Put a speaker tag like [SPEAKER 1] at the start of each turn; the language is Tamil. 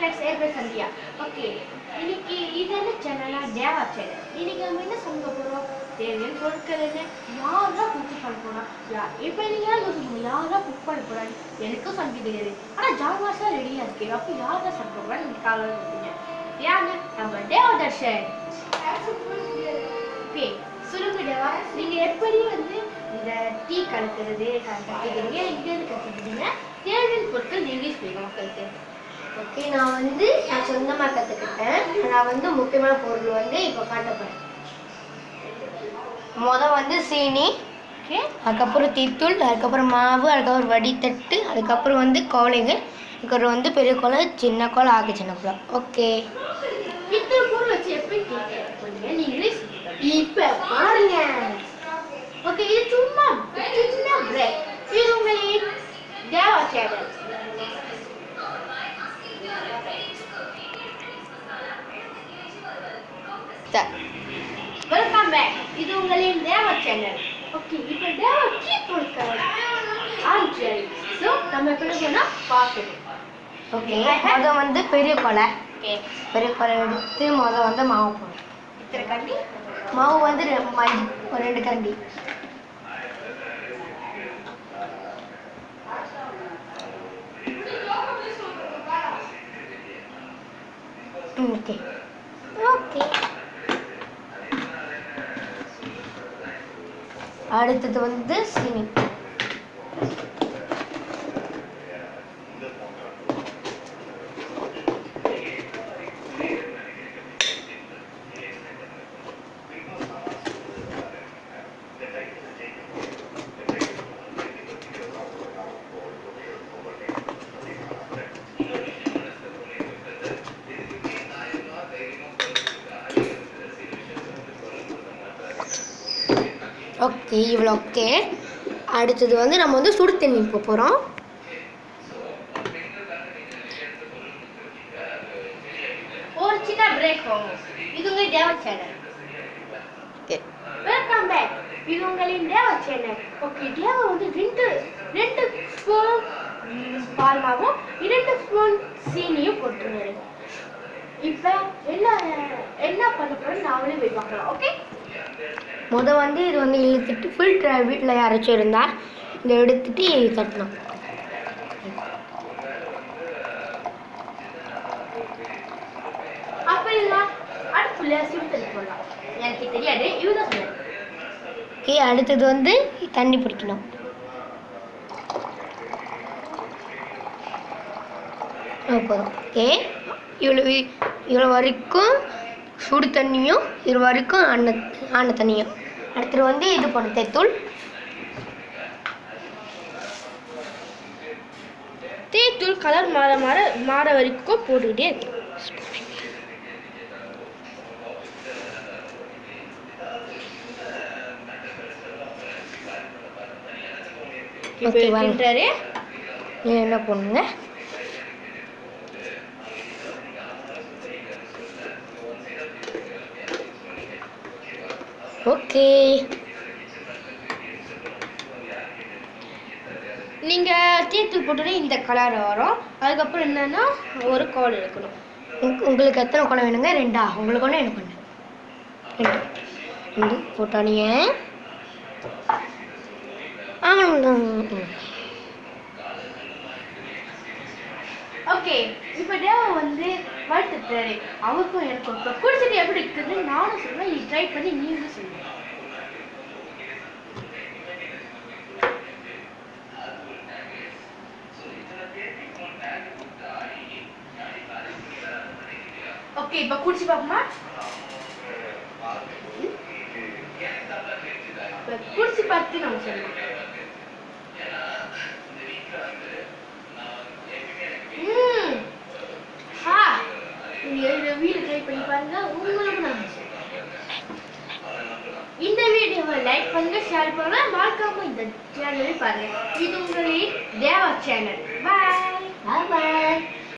[SPEAKER 1] ஃப்ரெண்ட்ஸ் ஏர் சந்தியா. ஓகே, இன்னைக்கு இது என்ன சேனலா? தேவா சேனல். இன்னைக்கு நம்ம என்ன சமைக்க போறோம்? தேவையான பொருட்கள் என்ன, யாரா குக் பண்ண போறா, இப்போ நீங்க யோசிக்கணும், யாரா குக் பண்ண போறாரு? எனக்கும் சமைக்க தெரியாது, ஆனா ஜாமாஸா ரெடியா இருக்கு. அப்போ யாரா சமைக்க போறா நீங்க காலைல இருக்கீங்க? யாருங்க? நம்ம தேவா தர்ஷன். ஓகே, சொல்லுங்க தேவா, நீங்க எப்படி வந்து இந்த டீ கலக்கிறது கற்றுக்கிறீங்க? எங்கேருந்து கற்றுக்கிட்டீங்க? தேவையான பொருட்கள் நீங்களே சொல்லுங்க மக்களுக்கு.
[SPEAKER 2] ஓகே, நான் சொந்தமாக கற்றுக்கிட்டேன். நான் முக்கியமான பொருள் இப்போ காட்டப்போகிறேன். சீனி, அதுக்கப்புறம் தீத்தூள், அதுக்கப்புறம் மாவு, அதுக்கப்புறம் வடித்தட்டு, அதுக்கப்புறம் கோலைங்க, அதுக்கப்புறம் பெரிய கோலை, சின்ன கோலை, ஆக சின்ன கோலை. ஓகே,
[SPEAKER 1] இத்தனை பொருள் வச்சு எப்படி நீங்களே இப்போ பாருங்க. ஓகே, இது சும்மா சின்ன பிரேக். இது உங்களின் தேவா சேனல். Welcome back. இது உங்களின் தேவா சேனல். ஓகே, இப்போ தேவா டீ பொருட்கள் ஆரம்பிச்சாரு. ஸோ நம்ம எப்படி போனால் பார்க்கணும்.
[SPEAKER 2] ஓகே, பெரிய கோலை. பெரிய கோலை எடுத்து மாவு போடணும்.
[SPEAKER 1] இத்தனை கண்டி
[SPEAKER 2] மாவு 2 கரண்டி. ஓகே ஓகே, அடுத்தது சீனி. ஓகே, இவ்வளோ. ஓகே, அடுத்தது நம்ம சுடு தண்ணி இப்போ போகிறோம்.
[SPEAKER 1] ஒரு சின்ன பிரேக் போகும். இது உங்கள் Deva channel.
[SPEAKER 2] Okay,
[SPEAKER 1] welcome back. இது உங்களின் Deva channel. Okay, Deva 2 spoon பால் மாவும் 2 ஸ்பூன் சீனியும் போட்டுருங்க. இப்போ என்ன பண்ண போகிறோம் நாமளே போய் பார்க்கலாம். ஓகே,
[SPEAKER 2] இது இழுத்துட்டு ஃபில்டர் வீட்டில் யாராச்சும் இருந்தால் இதை எடுத்துட்டு தட்டணும்.
[SPEAKER 1] அப்படின்னா அடுப்புல சுடு தண்ணி போடலாம். எனக்கு தெரியாது, இதுதான் சொல்லுவேன்.
[SPEAKER 2] ஓகே, அடுத்தது தண்ணி பிடிக்கணும். போதும். ஓகே, இவ்வளோ வரைக்கும் சுடு தண்ணியும் இது வரைக்கும் ஆன தண்ணியும். அடுத்தது இது போடும் தேத்தூள்.
[SPEAKER 1] தேத்தூள் கலர் மாற வரைக்கும் போட்டுக்கிட்டே இருக்கு.
[SPEAKER 2] என்ன பண்ணுங்க? ஓகே,
[SPEAKER 1] நீங்க தேத்தூள் போட்டோன்னே இந்த கலர் வரும். அதுக்கப்புறம் என்னன்னா ஒரு கோல் எடுக்கணும்.
[SPEAKER 2] உங்களுக்கு எத்தனை கோலை வேணுங்க? 2. உங்களுக்கு ஒன்று எனக்கு ஒன்று. 2 போட்டானிய.
[SPEAKER 1] ஓகே, இப்போ தேவா வளர்த்துட்டாரு. அவருக்கும் எனக்கும் இப்போ குடிச்சிட்டு எப்படி இருக்குதுன்னு நானும் சொல்லுவேன். நீ ட்ரை பண்ணி நீங்களும் சொல்லுங்க. ஓகே, இப்போ குடிச்சு பார்ப்போமா? குடிச்சு பார்த்து நம்ம சொல்லுவோம். வீடியோ ட்ரை பண்ணி பாருங்க. உங்களுக்கு நான் இந்த வீடியோவை லைக் பண்ணுங்க, ஷேர் பண்ணுங்க, மறக்காம இந்த சேனலை பாருங்க. இது உங்களின் தேவா சேனல். பாய்.